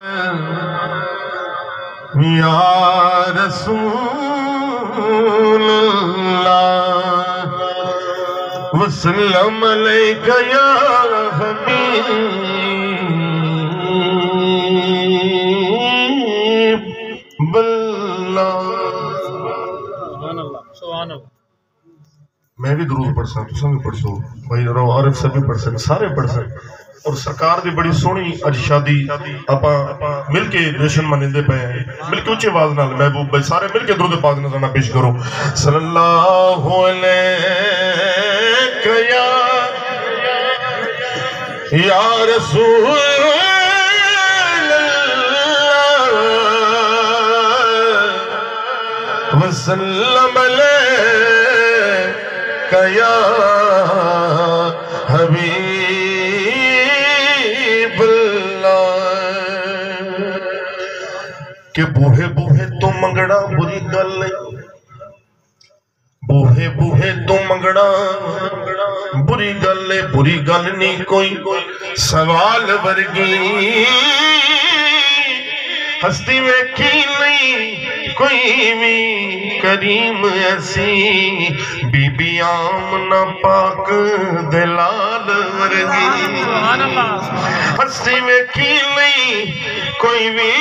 یا رسول اللہ وسلم علیکہ یا حبیب اللہ۔ سبحان اللہ۔ میں بھی درود پڑھ سکتا، تساں بھی پڑھ سو، بھائی رو عارف سے بھی پڑھ سکتے، سارے پڑھ سکتے، اور سرکار دی بڑی سونی اج شادی اپا مل کے جشن منندے پے ہیں، مل کے اونچی آواز نال محبوب بھائی سارے مل کے درود پاک نذرانہ پیش کرو۔ صلی اللہ علیہ یا رسول اللہ وسلم علیہ یا حبیب اللہ۔ کہ بوہے بوہے تو منگڑا بری گل نہیں، بوہے بوہے تو منگڑا بری گل نہیں کوئی سوال ورگی ہستی ویکھی نہیں کوئی بھی کریم ایسی بی بی آمنہ پاک دلال ورگی ہستی ویکھی نہیں کوئی بھی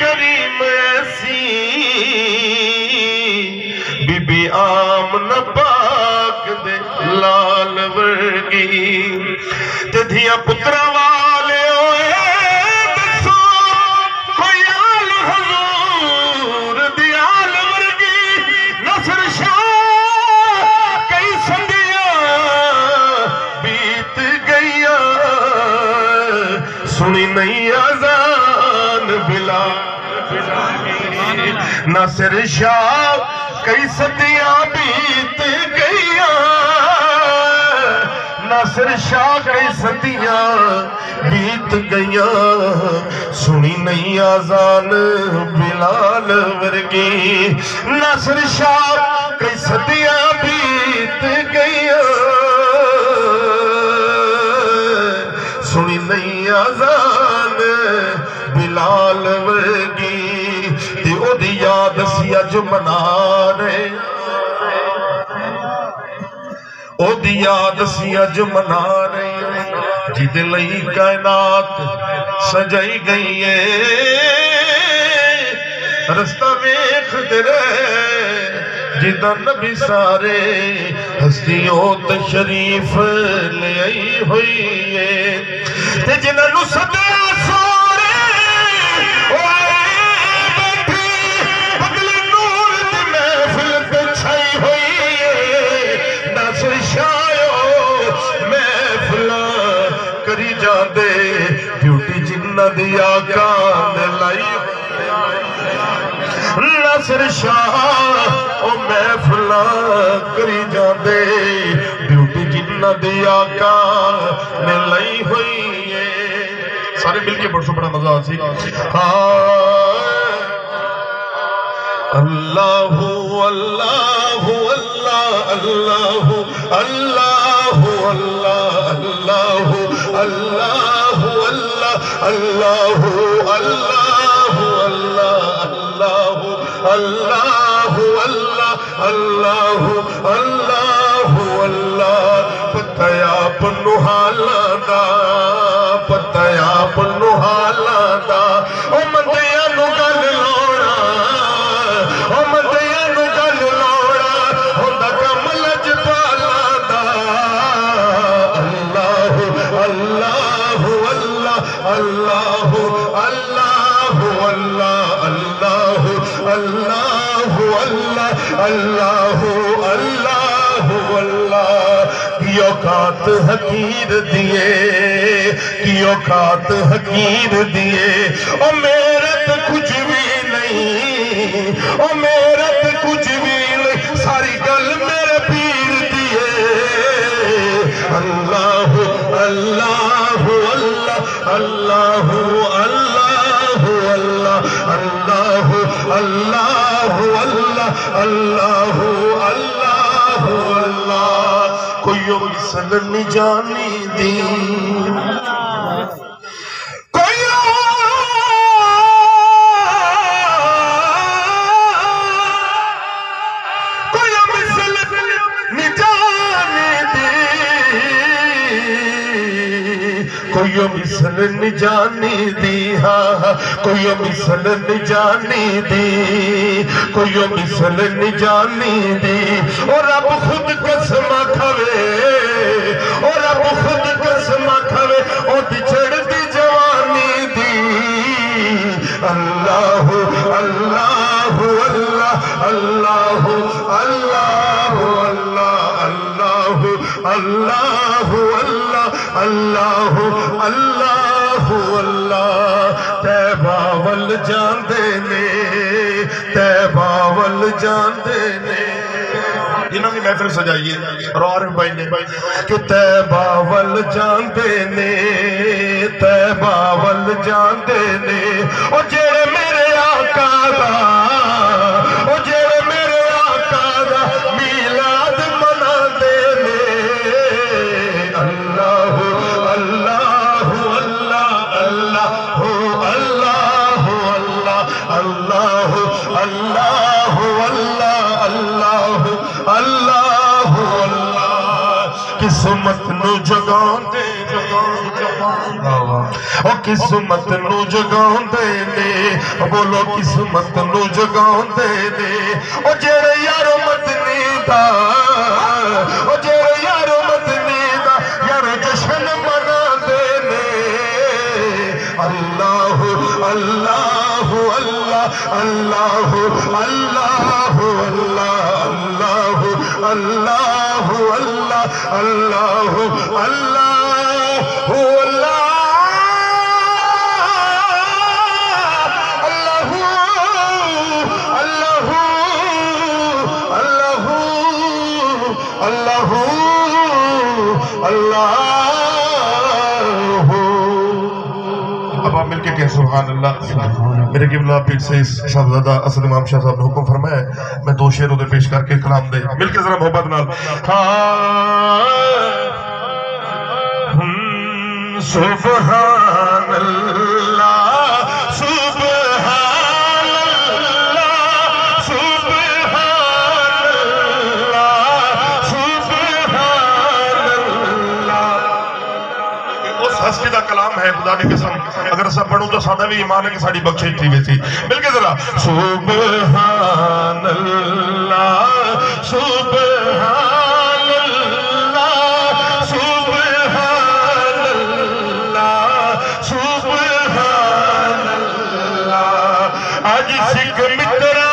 کریم ایسی بی بی آمنہ پاک دلال ورگی۔ تے دھیا پترہ والے ہوئے سنی نہیں اذان بلال ناصر شاہ کئی صدیاں بیت گئیاں، ناصر شاہ کئی صدیاں بیت گئیاں، سنی نہیں اذان بلال ورگی، ناصر شاہ کئی صدیاں بیت گئیاں، سنی نہیں اذان بلال ورگی۔ تے او دی یاد اسی اج منا رہے، او دی یاد اسی اج منا رہے، جدے لئی کائنات سجائی گئی ہے، رستہ ویکھدے رہے جدہ نبی سارے ہستیوں تشریف لے آئی ہوئی ہے، تے جنہاں نو صدے سورے بیٹھی بدل نور دی محفل پہ چھائی ہوئی ہے، ناصر شاہو محفل کری جان دے ڈیوٹی جنہ دی آقا نے لائی، ناصر شاہ او محفل کری جان دے ڈیوٹی جنہ دی آقا نے لائی ہوئی ہے۔ سارے مل کے پڑھ سو، بڑا مزہ آسی۔ اللہ اللہ اللہ اللہ اللہ اللہ اللہ اللہ اللہ اللہ اللہ اللہ اللہ اللہ پتیا پنو حالاں پتیا پنو حالاں او مندیاں نو گل لوڑا، او مندیاں نو گل لوڑا ہوندا کم لجپالاں دا۔ اللہ اللہ اللہ اللہ اللہ اللہ اللہ اللہ اللہ اللہ کی اوقات حقیر دیے، کی اوقات حقیر دیے، او میرت کچھ بھی نہیں، او میرت کچھ بھی نہیں، ساری گل میرے پیر دیے۔ اللہ اللہ اللہ اللہ اللہ اللہ اللہ اللہ اللہ اللہ اللہ کوئی سن نہیں جانی دی، کوئی کوئی مثل نہیں جانی دی ہاں کوئی مثل نہیں جانی دی کوئی مثل نہیں جانی دی اور رب خود قسم کھوے اور رب خود قسم کھوے اور چڑھ دی جوانی دی اللہ اللہ اللہ اللہ اللہ اللہ اللہ اللہ اللہ اللہ تیبہ ول جاندے نے تیبہ ول جاندے نے جنہوں نے محفل سجائیے اور عارف بھائی نے کہ تیبہ ول جاندے نے تیبہ ول جاندے نے اور جیڑے میرے آقا دا اور جیڑے میرے آقا دا میلاد منا دے نے اللہ اللہ اللہ اللہ اللہ اللہ اللہ اللہ اللہ اللہ قسمت نو جگان دے او قسمت نو جگان دے نے بولو قسمت نو جگان دے نے او جیڑے یارو مدنی دا او جیڑے یارو مدنی دا یارو جشن منا دے نے اللہ اللہ اللہ اللہ اللہ اللہ اللہ اللہ اللہ اللہ اب آپ مل کے کہیں سبحان اللہ میرے قبلہ پیر سے صاحبزادہ اسد امام شاہ صاحب نے حکم فرمایا ہے میں دو شعر ادھر پیش کر کے کلام دے مل کے ذرا محبت نال سبحان اللہ سبحان اللہ سبحان اللہ سبحان اللہ اس ہستی دا کلام ہے خدا نے قسم اگر سب پڑھوں تو سادہ بھی ایمان ہے کہ ساڑھی بخشش تھی ویسی مل کے ذرا سبحان اللہ سبحان اللہ سبحان اللہ سبحان اللہ آج سکھ مترا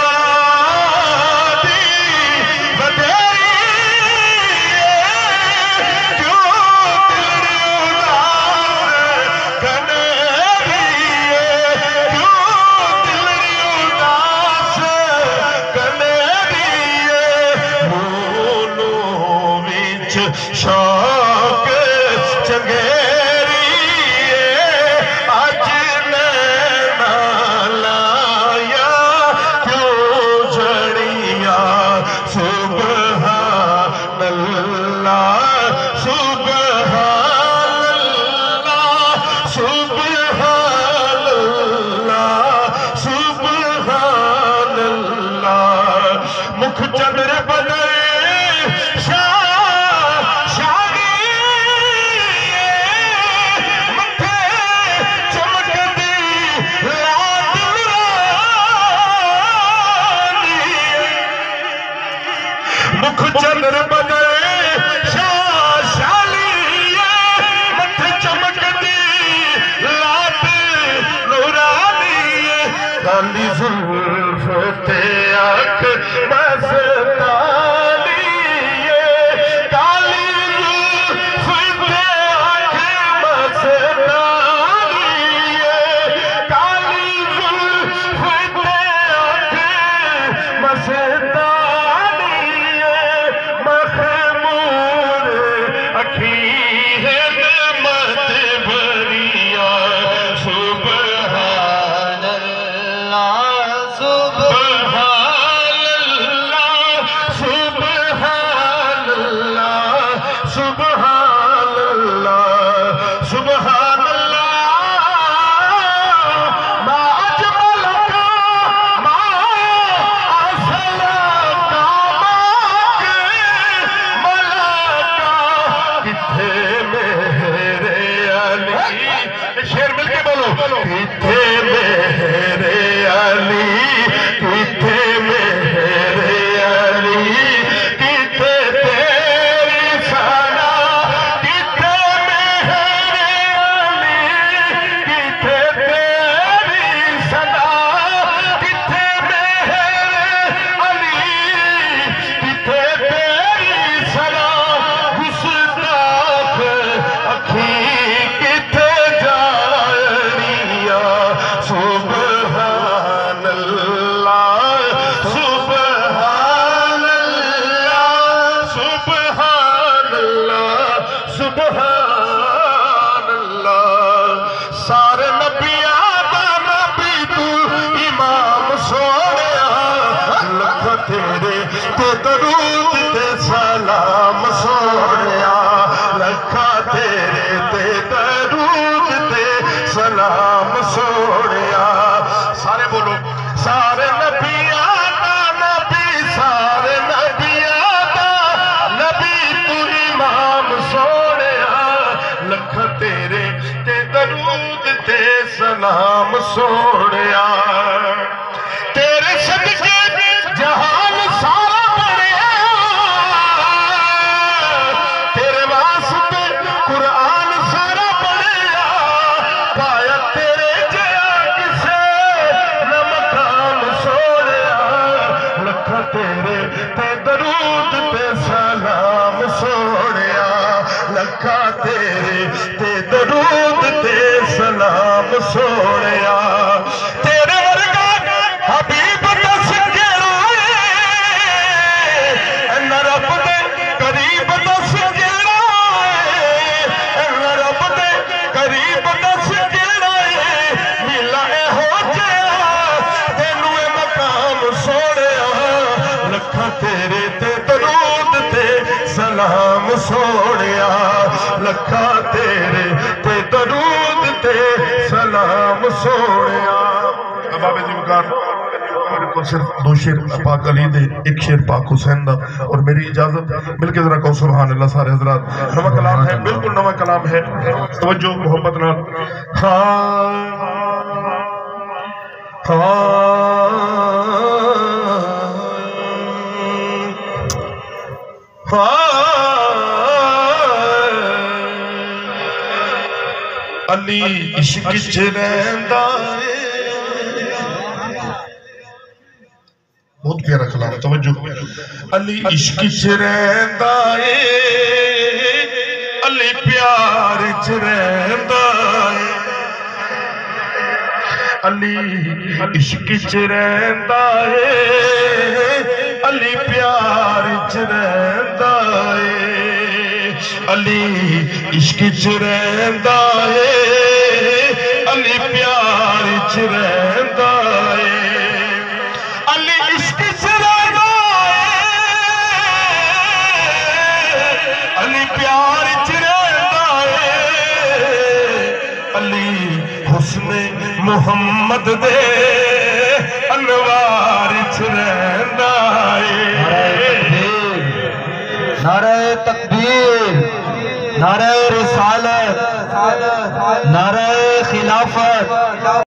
تیرے تے درود تے سلام سونیا سارے بولو سارے نبیاں دا نبی سارے نبیاں دا نبی تو امام سونیا لکھ تیرے تے درود تے سلام سونیا تیرے صدقے جہان سارا بڑھیا تیرے واسطے قرآن سارا بڑھیا پایا تیرے جیا کسے نہ مقام سونیا لکھ تیرے تے درود تے سلام سونیا لکھا تیرے تے درود تے سلام سونیا تیرے ورگا حبیب دس کیڑا اے رب دے قریب دس کیڑا اے رب دے قریب دس کیڑا اے ملا اے ہو جیا تینوں اے مقام سونیا لکھا تیرے تے درود تے سلام سونیا لکھا تیرے تے درود تے سلام سونیا بابے جی مکار میرے کو صرف دو شیر پاک علی دے ایک شیر پاک حسین دا اور میری اجازت مل کے ذرا کہو سبحان اللہ سارے حضرات نواں کلام ہے بالکل نواں کلام ہے توجہ محبت نال علی عشق چ رہندا ہے بہت پیارا کلام توجہ علی عشق چ رہندا ہے علی پیار چ رہندا ہے علی عشق چ رہندا ہے علی پیار چ رہندا ہے علی عشق چ رہندا ہے علی پیار چ رہندا ہے علی عشق چ رہندا ہے علی پیار چ رہندا ہے علی حسن محمد دے انوار چ رہندا ہے نعرہ تکبیر نعرہ رسالت نعرہ خلافت